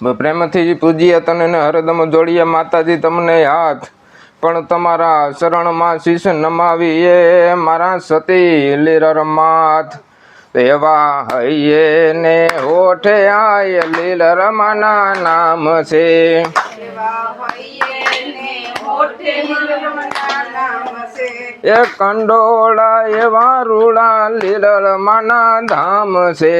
પ્રેમથી પૂજીએ તને હરદમ જોડીએ માતાજી તમને હાથ, પણ તમારા શરણમાં શીશ નમાવી એ મારા સતી લીલર માથ। એવા હૈયે ને હોઠે આય લીલર માના નામ છે। એ કંડોળા એવા રૂડા લીલર માના ધામ છે।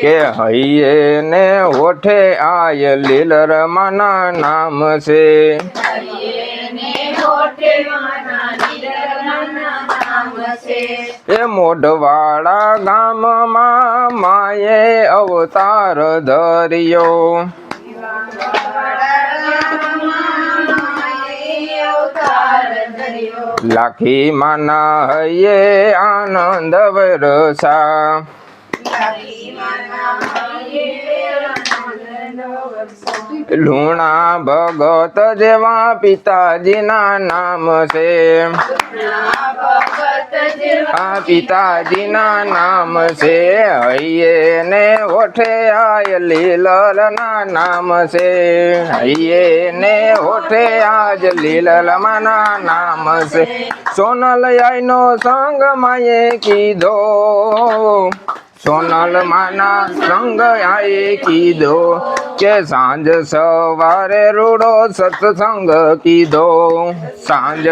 કે હૈયે ને હોઠે આય લીલર માના નામ છે। એ મોઢવાડા ગામમાં માએ અવતાર ધર્યો। લાખી માના હૈયે આનંદ વરસા। લુણા ભગત જેવા પિતાજીના નામ છે। આ પિતાજીના નામ છે। હૈયે ને હોઠે આય લીલર ના નામ છે। હૈયે ને હોઠે આજ લીલર માના નામ છે। સોનલ આઈનો સંગ માએ કીધો। સોનલ માના સંગ આએ કીધો કે સાંજ સવારે રૂડો સત્સંગ કીધો। સાંજ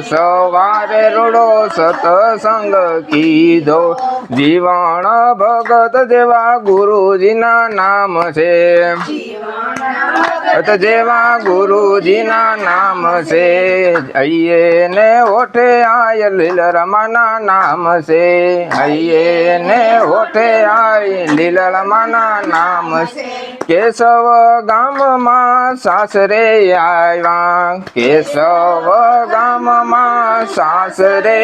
સવારે રૂડો સત્સંગ કીધો। જીવણ ભગત જેવા ગુરુજીના નામ છે। જેવા ગુરુજીના નામ છે। હૈયે ને હોઠે આય લીલર માના નામ છે। હૈયે ને હોઠે આય લીલર માના નામ છે। કેશવ ગામમાં સાસરે આવ્યા। કેશવ ગામમાં સાસરે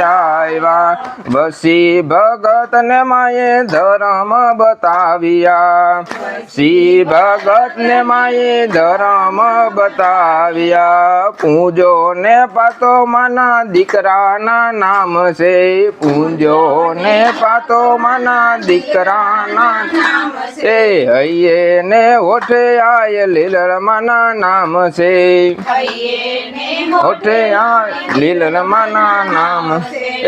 આવ્યા। બસી ભગત ને માએ ધર્મ બતાવ્યા। શ્રી ભગત ને માએ ધર્મ બતાવ્યા। પૂંજો ને પાતો માના દીકરાના નામ છે। પૂંજો ને પાતો માના દીકરાના નામ છે। હૈયે ને હોઠે આય લીલર માના નામ છે। હોઠે આય લીલર માના નામ।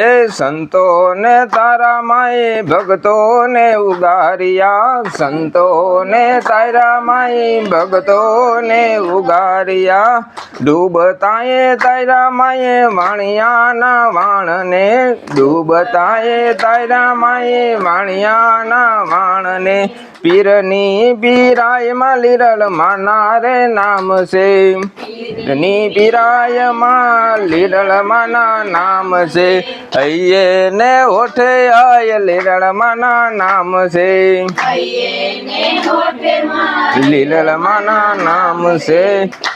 એ સંતો ને તારા માએ ભગતો ને ઉગાર્યા। સંતો ને તારા માએ ભગતો ને ઉગાર્યા। ડૂબતાએ તારા માએ વાણિયાના વાણને। ડૂબતાએ તારા માએ વાણિયાના વાણને। પીરની પીરાય માં લીલર માના રે નામ છે। પીરની પીરાય માં લીલર માના નામ છે। હૈયે ને હોઠે આય લીલર માના નામ છે। લીલર માના નામ છે।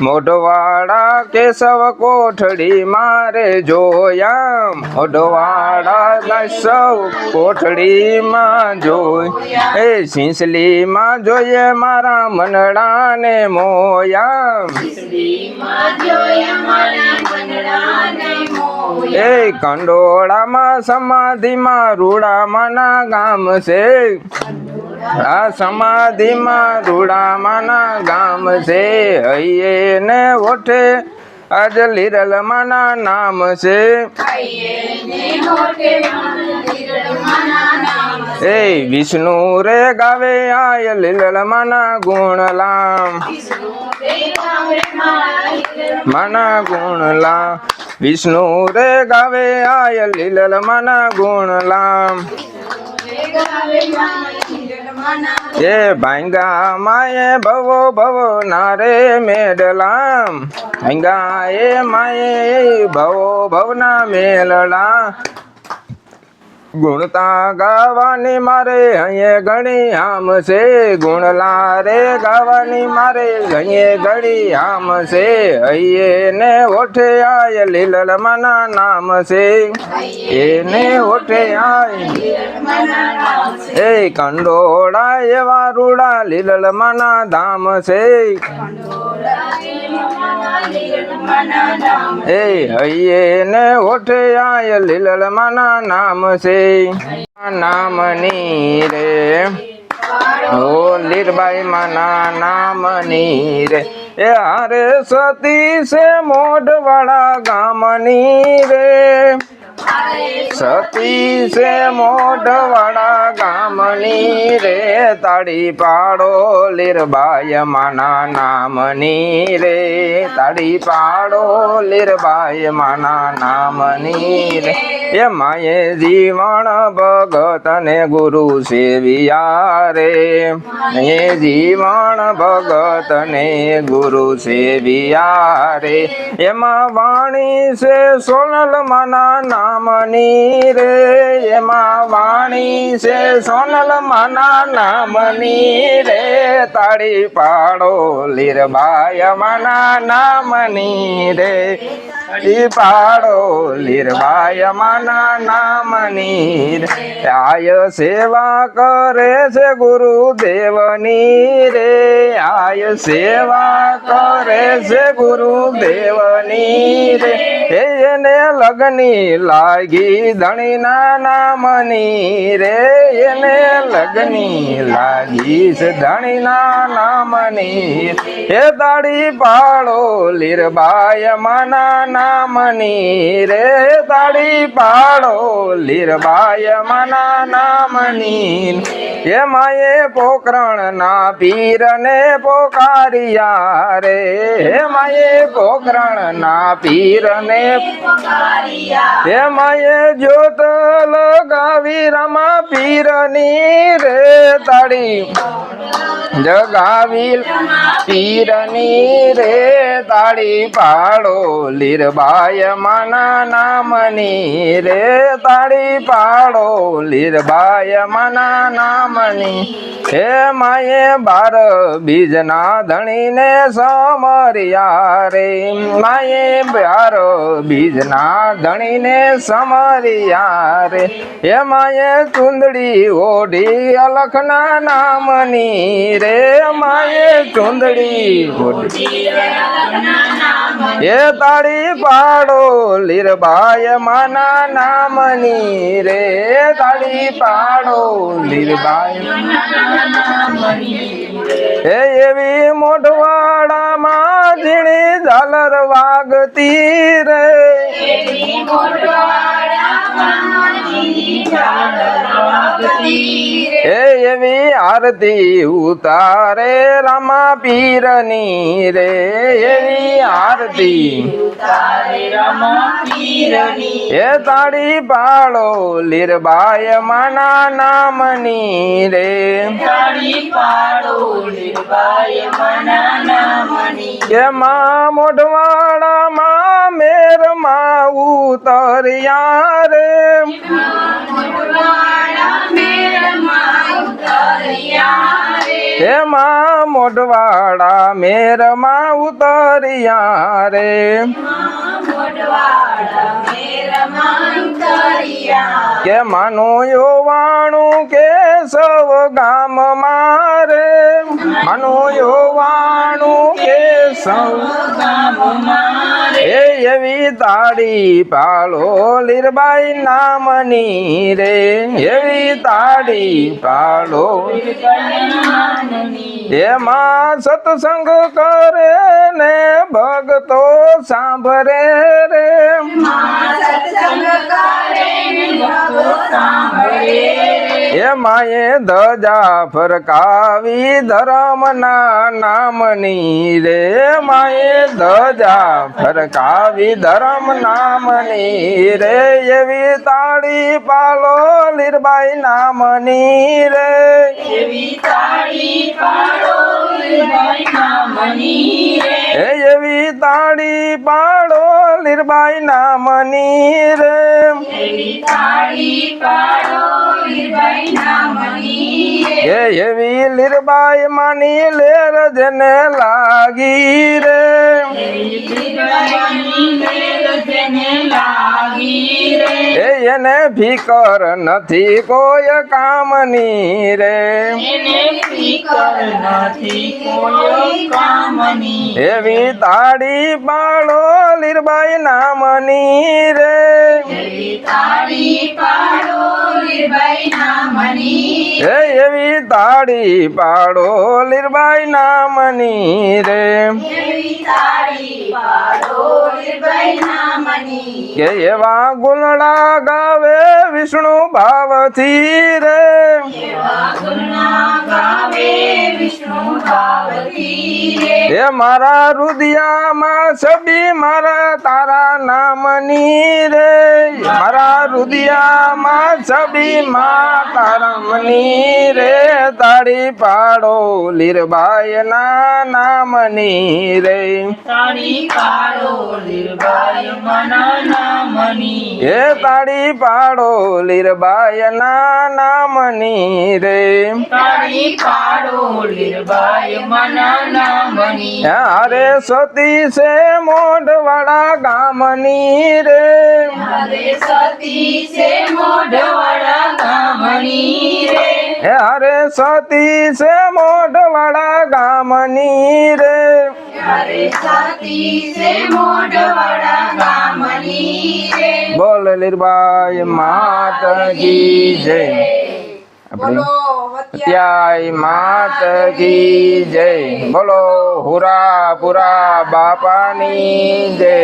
મોઢવાડા કેશવ કોઠડી મારે જોયા। મોઢવાડા કેશવ કોઠડી માં જોયા। એ સિંસલી માં જોઈએ મારા મનડા ને મોયા। એ કંડોળામાં સમાધિમાં રૂડા માના ગામ છે। આ સમાધિમાં રૂડા માના ગામ છે। હૈયે ને હોઠે આજ લીલર માના નામ છે। એ વિષ્ણુ રે ગાવે આય લીલર માના ગુણલામ। માના ગુણલામ। વિષ્ણુ રે ગાવે આય લીલર માના ગુણલામ। એ ભાંગા માએ ભવો ભવો નારે મેડલામ। ભાંગા એ માએ ભવો ભવના મેલડા। ગુણતા ગાવાની મારે અહીંયા ઘણી આમ છે। ગુણલા રે ગાવાની મારે અહીંયા ઘણી આમ છે। હૈયે ને હોઠે આય લીલર માના નામ છે। એને હોઠે આય એ કંડોળા એવા રૂડા લીલર માના ધામ છે। એ હૈયે ને હોઠે આય લીલર માના નામ છે। નામની રે ઓ લીરબાઈ માના નામની રે એ હારે સતી છે મોઢવાડા ગામની રે સતી છે મોઢવાડા ગામની રે તાળી પાડો લીરબાઈ માના નામની રે તાળી પાડો લીરબાઈ માના નામની રે એ માએ જીવણ ભગત ને ગુરુ સેવિયા રે એ જીવણ ભગત ને ગુરુ સેવિયા રે એમાં વાણી છે સોનલ માના નામની રે એમાં વાણી છે સોનલ માના નામની રે તાળી પાડો લીરબાઈ માના નામની રે તાળી પાડો લીરબાઈ માના નામની રે આય સેવા કરે છે ગુરુદેવની રે આય સેવા કરે છે ગુરુદેવની રે એને લગની લાગી ધણીના નામની રે એને લગની લાગી છે ધણીના નામની એ તાળી પાડો લીરબાઈ માના નામની રે તાળી પાડો લીરબાઈ માના નામની એ માએ પોકરણ ના પીર ને પોકારિયા રે હે માએ પોકરણ ના પીર ને હે માએ જ્યોત લગાવી રમા પીરની રે તાળી જગાવી પીરની રે તાળી પાડો લીરબાઈ માના નામની રે તાળી પાડો લીરબાઈ માના નામની હે માએ 12 બીજના ધણીને સમરિયા રે માએ 12 બીજના ધણીને સમરિયા રે હે માએ ચુંદડી ઓઢી અલખના નામની રે માએ ચુંદડી ઓઢી એ તાળી પાડો લીરબાઈ માના નામની રે તાળી પાડો લીરબાઈ હે એવી મોઢવાડામાં ઝીણી ઝાલર વાગતી રે હે એવી આરતી ઉતારે રામા પીરની રે એવી આરતી હે તાળી પાડો લીરબાઈ માના નામની રે કે માં મોઢવાડામાં મેરમાં ઉતર્યા રે હે માં મોઢવાડા મેરમાં ઉતર્યા રે કે માનું યોવાણું કે સૌ ગામ મારે માનું યોવાણું કે સૌ એ એવી તાળી પાડો લીરબાઈ નામની રે એવી તાળી પાડો એમાં સત્સંગ કરે ને ભગતો સાંભળે રે એમાં એ ધજા ફરકાવી ધર્મના નામની રે માએ ધજા ફરકાવી ધર્મ નામની રે એવી તાળી પાલો લીરબાઈ નામની રે એવી તાળી પાડો લીરબાઈ નામની રે એવી તાળી પાડો લીરબાઈ નામની રે એવી તાળી પાડો લીરબાઈ નામની રે એવી લીરબાઈ માની લેર જેને લાગી રે એને ફિકર નથી કોઈ કામની રે એવી તાળી પાડો લીરબાઈ નામની રે હે એવી તાળી પાડો લીરબાઈ નામની રે કે એવા ગુલડા ગાવે વિષ્ણુ ભાવથી રે હે મારા રુદિયામાં છબી મારા તારા નામની રે મારા રુદિયામાં છબી માં તારા મની રે તાળી પાડો લીરબાઈ ના નામની રે તાળી પાડો લીરબાઈ મના નામની હે તાળી પાડો લીરબાઈ ના નામની રે તાળી પાડો લીરબાઈ મના નામની અરે સતી છે મોઢવાડા ગામની રે હરે સતી છે મોઢવાડા ગામની રે અરે સતી છે મોઢવાડા ગામની રે હરે સતી છે મોઢવાડા ગામની રે બોલ લીરબાઈ માત કી જય આપણે ત્યાય માત કી જય બોલો હુરાપુરા બાપાની જય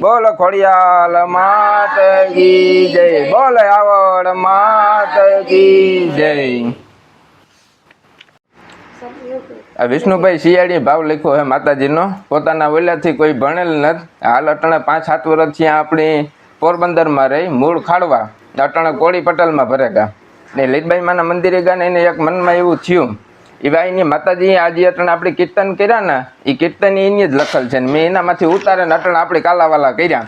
બોલ ખોડિયાલ માત કી જય બોલ આવડ માત કી જય આ વિષ્ણુભાઈ શિયાળી ભાવ લખ્યો હે માતાજીનો પોતાના ઓલાથી કોઈ ભણેલ નથી હાલ અટાણે 5-7 વર્ષથી આપણી પોરબંદરમાં રહી મૂળ ખાડવા અટાણે કોળી પટેલમાં ભરેગા ને લીરબાઈ માના મંદિરે ગયા ને એને એક મનમાં એવું થયું એ ભાઈની માતાજી આજે અટાણે આપણે કીર્તન કર્યા ને એ કીર્તન એની જ લખેલ છે ને મેં એનામાંથી ઉતારે ને અટાણે આપણે કાલાવાલા કર્યા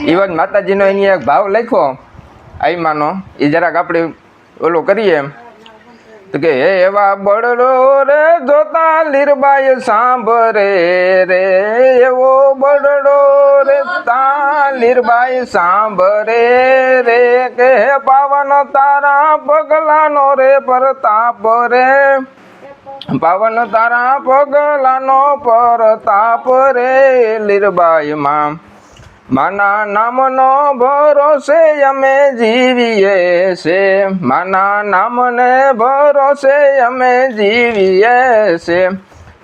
એવા જ માતાજીનો એની એક ભાવ લખ્યો આઈમાનો એ જરાક આપણે ઓલો કરીએ તો કે હે એવા બળડો રે જોતા લીરબાઈ સાંભરે રે એવો બળડો રે તા લીરબાઈ સાંભરે રે કે પાવન તારા પગલાનો રે પ્રતાપ રે પાવન તારા પગલાનો પ્રતાપ રે લીરબાઈ માં માના નામનો ભરોસે અમે જીવીએ છે માના નામને ભરોસે અમે જીવીએ છે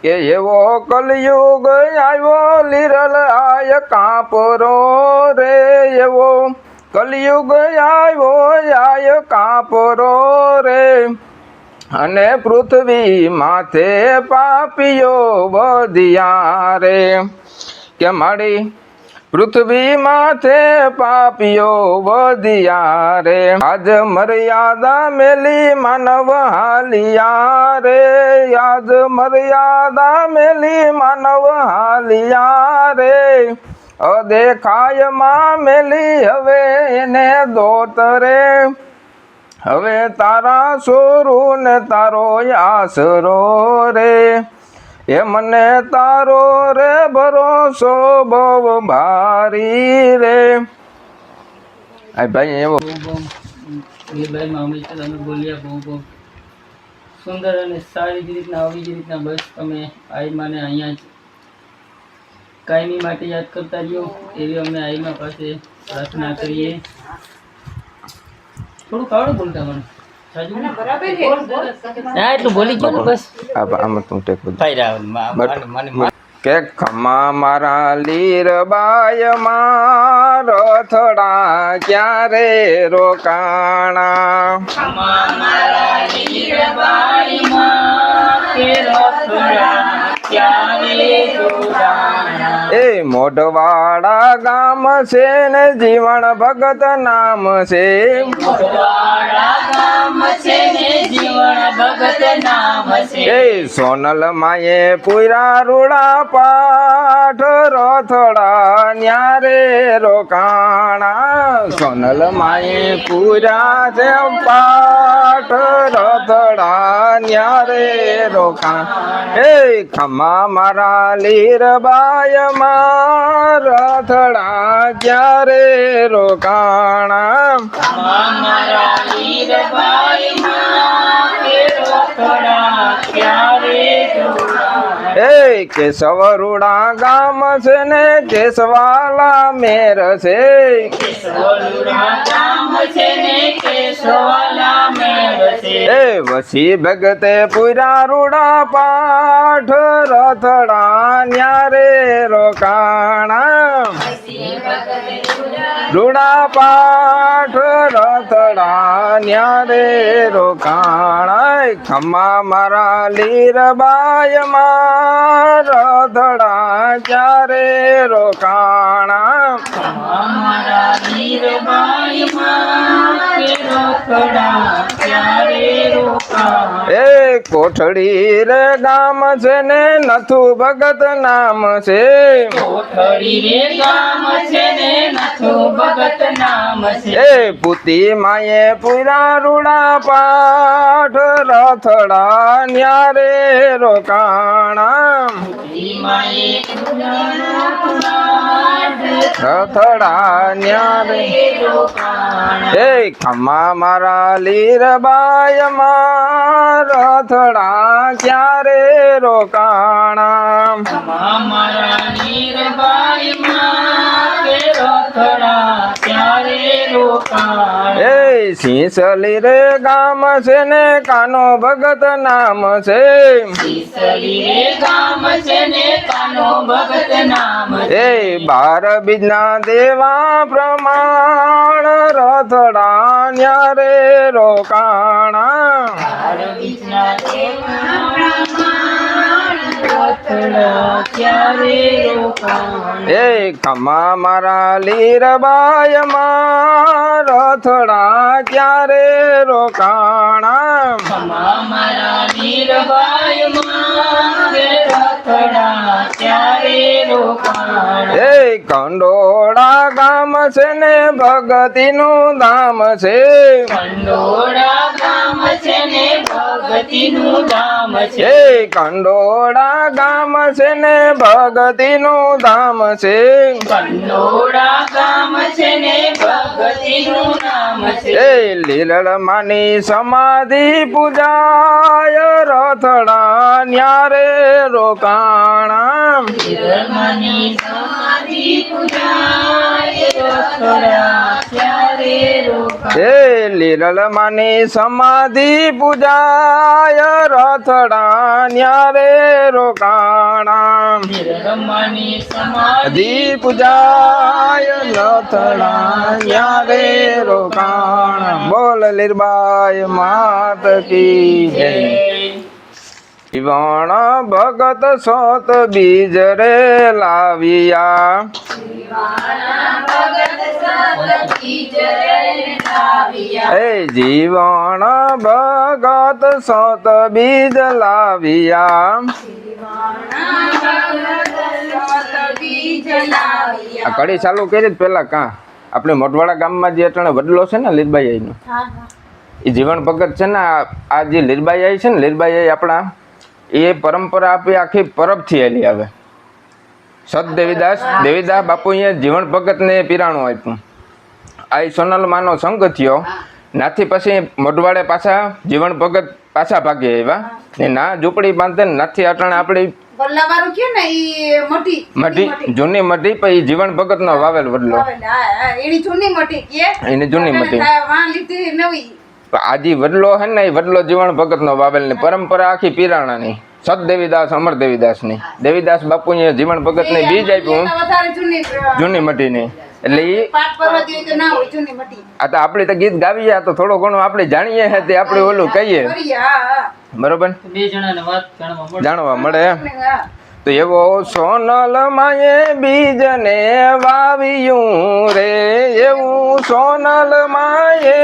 કે એવો કલયુગ આવ્યો લીરલ આય કાપરો રે એવો કલયુગ આવ્યો આય કાપરો રે અને પૃથ્વી માથે પાપીઓ વધ્યા રે કે માડી પૃથ્વી માથે પાપીઓ વધ્યા રે આજ મર્યાદા મેલી માનવ હાલિયા રે આજ મર્યાદા મેલી માનવ હાલિયા રે અદેખાયમાં મેલી હવે એને દોત રે હવે તારા સોરું ને તારો આસરો રે એ મને તારો રે ભરોસો બહુ ભારી રે આ ભાઈ એવો લીરબાઈમાં હંમેશા તમે બોલ્યા બહુ બહુ સુંદર અને સારી રીતના આવી જ રીતના બસ તમે આઈમાને અહીંયા જ કાયમી માટે યાદ કરતા રહ્યો એવી અમે આઈમા પાસે પ્રાર્થના કરીએ થોડું કાવડું બોલતા મને હા એટલું બોલી ગયો ને બસ આમાં તું ટેક કે ખમા મારા લીરબાઈ માં રથડા ક્યારે રોકાણા ખમા મારા લીરબાઈ માં કે રથડા ક્યારે રોકાણા એ મોઢવાડા ગામ છે ને જીવણ ભગત નામ છે મોઢવાડા ગામ છે ને જીવણ ભગત નામ છે એ સોનલ માએ પુરા રૂડા પાઠ રથડા ન્યારે રોકાણા સોનલ માએ પુરા છે પાઠ રથડા ન્યારે રોકાણા એ ખમા મારા લીરબાઈ માં રથડા ક્યારે રોકાણા ખમા મારા લીરબાઈ માં કે રથડા ક્યારે રોકાણા એ કેશવરુડા ગામ છે ને કેશવાલા મેર છે કેશવરુડા ગામ છે ને કેશવાલા મેર છે એ વસી ભગતે પૂરા રૂડા પાઠ રથડા ન્યારે રોકાણા રૂડા પાઠ રથડા ન્યારે રોકાણા ખમ્મા મારા લીરબાય માં રથડા ક્યારે રોકાણા અમારા વીરબાઈમાં કે રોકડા ક્યારે રોકાણ. એ કોઠડી રે ગામ છે ને નથુ ભગત નામ છે કોઠડી રે ગામ છે ને નથુ ભગત નામ છે. એ પુતી માએ પૂરા રૂડા પાઠ રથડા ન્યારે રોકાણા માએ રથડા ન્યારે રોકાણ. એ ખમ્મા મારા લીરબાય માં રથડા ક્યારે રોકાણા અમારા વીરબાઈમાં કે રોકડા ક્યારે રોકાણ. એ સિંસલી રે ગામ છે ને કાનો ભગત નામ છે ઈસરી રે ગામ છે ને કાનો ભગત નામ છે. એ બાર બીજના દેવા પ્રમાણ રથડા ન્યારે રોકાણા બીજના દેવના રથડા ક્યારે રોકાણ. એ ખમ્મા મારા લીરબાય માં રથડા ક્યારે રોકાણા અમારા વીરબાઈમાં કે રથડા ક્યારે રોકાણ. એ કંડોળા ગામ છે ને ભગતીનું ધામ છે કંડોળા ગામ છે ને ભગતીનું ધામ છે. એ કંડોળા ગામ છે ને ભગતીનું ધામ છે કંડોળા ગામ છે ને ભગતીનું નામ છે. એ લીલળ માની સમાધિ પૂજાય રથડા ન્યારે રોકાણા ધર્મની સમાધિ પૂજાય રથડા ક્યારે રોકાણ. એ લીલળ માની સમાધિ પૂજાય રથડા ન્યારે રોકાણા ધર્મની સમાધિ દી પૂજાય રથડા ન્યારે રોકાણા બોલ લીરબાઈ માત કી જય વણ ભગત સોત બીજ રે લાવિયા એ જીવણ ભગત સોત બીજ લાવિયા આ કડી ચાલુ કરી જ પેલા કાં આપણે મોટવાડા ગામમાં જે અટાણે વડલો છે ને લીરબાઈ આઈનો એ જીવણ ભગત છે ને આ જે લીરબાઈ આઈ છે ને લીરબાઈ આઈ આપણા એ પરંપરા આપી આખી પરબથી આવેલી આવે સત દેવીદાસ બાપુ અહીંયા જીવણ ભગતને પીરાણું આપ્યું આ સોનલ માનો સંઘ થયો નાથી પછી મોઢવાડે પાછા જીવણ ભગત પાછા ભાગી આવ્યા ને ના ઝૂંપડી બાંધે ને નાથી અટાણે આપણી બલ્લાવાળું કયો ને ઈ મોટી જૂની મઢી પછી જીવણ ભગત નો વાવેલ વડલો એની જૂની મોટી કે એની જૂની મઢી વાં લીધી નવી આજી વડલો હે ને એ વડલો જીવણ ભગત નો વાવેલ ની પરંપરા આખી પીરાણાની સત દેવીદાસ અમર દેવીદાસ ની દેવીદાસ બાપુ જીવણ ભગત ને બીજ આપ્યું વધારે જૂની જૂની મઢી ની એટલે ઈ પાઠ પરવા જેવી તો ના હોય જૂની મોટી આ તો આપણે તો ગીત ગાવીએ તો થોડો ઘણો આપણે જાણીએ હે તે આપણે ઓલું કહીએ કરી હા બરોબર બે જણાને વાત જાણવા મળે હા તો એવો સોનલ માએ બીજ ને વાવ્યું રે એવું સોનલ માએ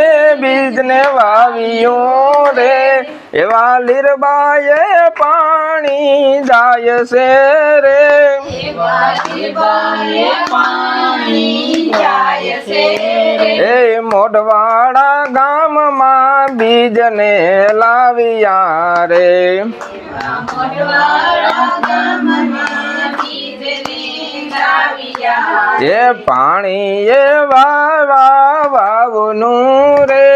બીજ ને વાવ્યું રે એવા લીરબાએ પાણી જાય છે રે એ મોઢવાડા ગામમાં બીજ ને લાવ્યા રે એ પાણી એ વાવનું રે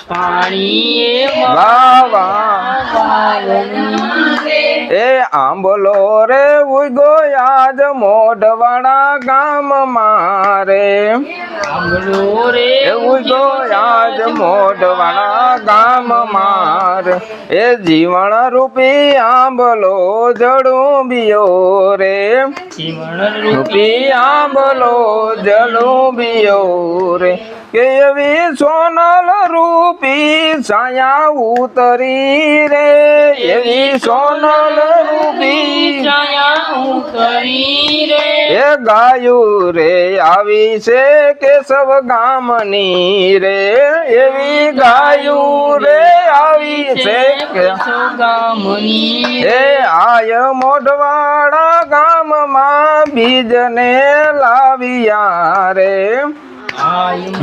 પાણી વાવા એ આંબલો રે ઉગો આજ મોઢવાડા ગામ મારે આંબલો રે એ ઉગો આજ મોઢવાડા ગામ માર એ જીવન રૂપી આંબલો જડું બિયો રે જીવન રૂપી આંબલો જડું બિયો રે કે એવી સોનલ રૂપી છાયા ઉતરી રે એવી સોનલ રૂપી છાયા ઉતરી રે એ ગાયું રે આવી છે કેશવ ગામની રે એવી ગાયું રે આવી છે ગામની એ આય મોઢવાડા ગામમાં બીજને લાવ્યા રે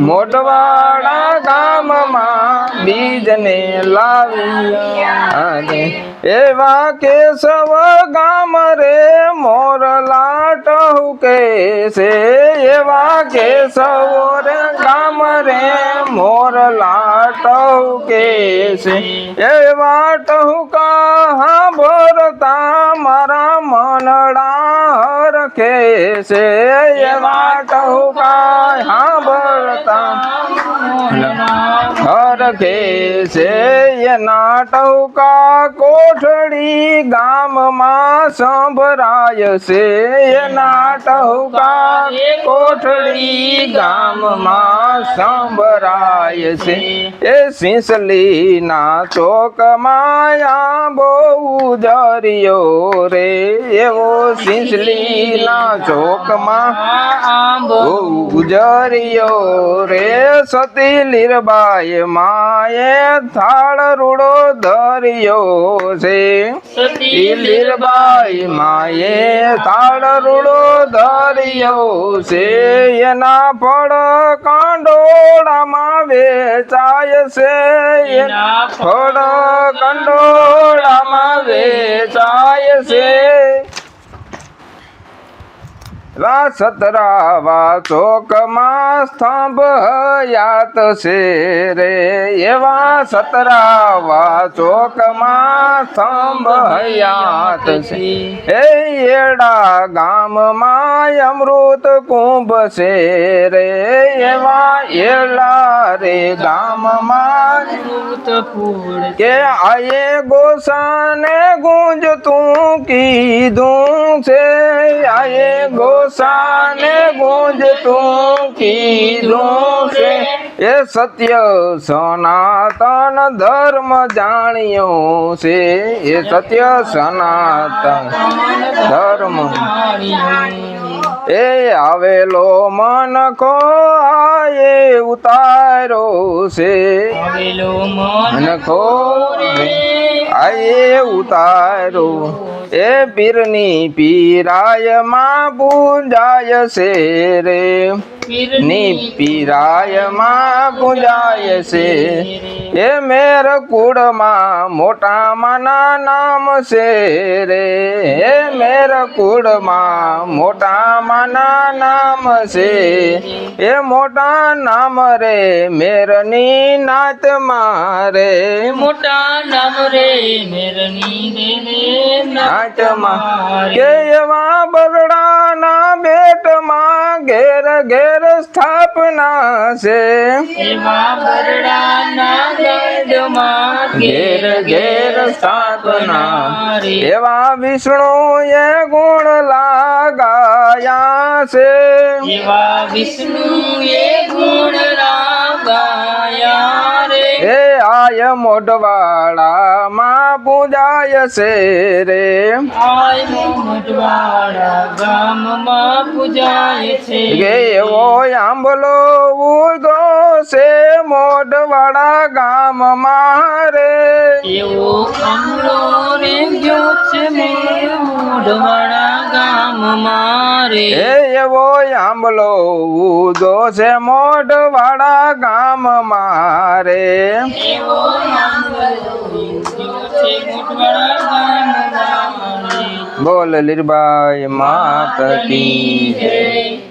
મોઢવાડા ગામમાં બીજને લાવ્યા રે એવા કેશવ ગામ રે મોરલા ટહુકે છે એવા કેશવ રે ગામ રે મોરલા ટહુકે છે એવા ટહુકા સાંભળતા મારા મનડા હરખે છે એવા ટહુકા સાંભળતા હરખે છે એના ટહુકા કોઠડી ગામમાં સંભળાય છે એના ટહુકા કોઠડી ગામમાં સંભળાય છે એ સિંસલીના ચોકમાં આંબો ઉજર્યો રે એવો સિંસલીના ચોકમાં આંબો ઉજર્યો રે સતી લીરબાઈ માએ થાળ રૂડો ધર્યો છે સતી લીરબાઈ માએ થાળ રૂડો ધર્યો છે એના ફળ કંડોળામાં વેચાય છે એના ફળ કંડોળામાં વેચાય છે સતરાવા ચોકમાં સ્તંભ હયાત છે રે એવા સતરાવા ચોકમાં સ્તંભ હયાત છે એ એડા ગામમાં અમૃત કુંભ છે રે એવા એડા રે ગામમાં કે આયે ગોસાને ગુંજતું કીધું છે આયે ગોસાને ગુંજતું કીધું છે એ સત્ય સનાતન ધર્મ જાણ્યો છે એ સત્ય સનાતન ધર્મ એ આવેલો મનખો આયે ઉતારો છે આવેલો મનખો આયે ઉતારો એ પીરની પીરાય માં પૂજાય છે રે ની પીરાય માં પૂજાય છે એ મેર કુળમાં મોટા માના નામ છે રે એ મેર કુળમાં મોટા માના નામ છે એ મોટા નામ રે મેરની નાત મારે મોટા નામ રે મેરની રે નાચમાં કે એવા બરડાના બેટમાં ઘેર ઘેર સ્થાપના છે એવા બરડાના ગઢમાં ઘેર ઘેર સ્થાપના રે એવા વિષ્ણુએ ગુણ લાગાયા છે એવા વિષ્ણુએ ગુણ ગાયા રે એ આય મોઢવાડામાં પૂજાય છે રે આય મોઢવાડા ગામમાં પૂજાય છે ગે એવો આંબલો ઉગો છે મોઢવાડા ગામમાં રે એવો આંબલો રે ગયો છે મોઢવાડા ગામમાં રે એ એવો આંબલો ઉગો છે મોઢવાડા ગામમાં રે એવો આંબલો ગયો છે મોઢવાડા ગામમાં રે બોલ લીરબાઈ માત કી જય. જય